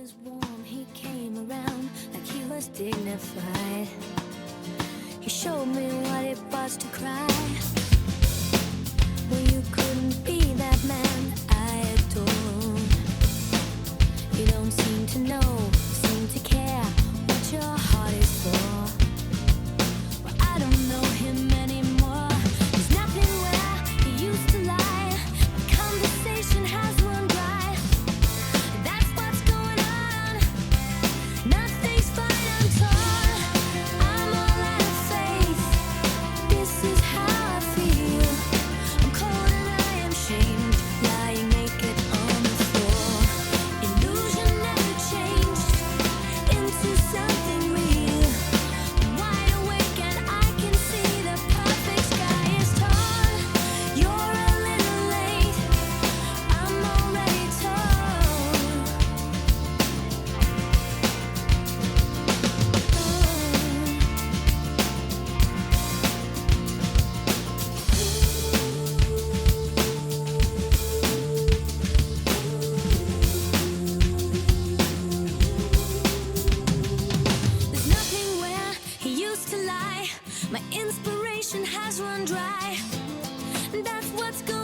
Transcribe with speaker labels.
Speaker 1: was warm, he came around like he was dignified. He showed me what it was to cry. Well, you couldn't be that man I adore. You don't seem to know, seem to care what your heart is for. Well, I don't know him anymore. There's nothing where he used to lie. My conversation has run dry. That's what's going on. Nothing's fine, I'm torn. I'm all out of faith. This is how I feel. I'm cold and I am shamed, lying naked on the floor. Illusion never changed into something real. I'm wide awake and I can see the perfect sky is tall. You're a little late. I'm already told. There's nothing where he used to lie. My inspiration has run dry. That's what's going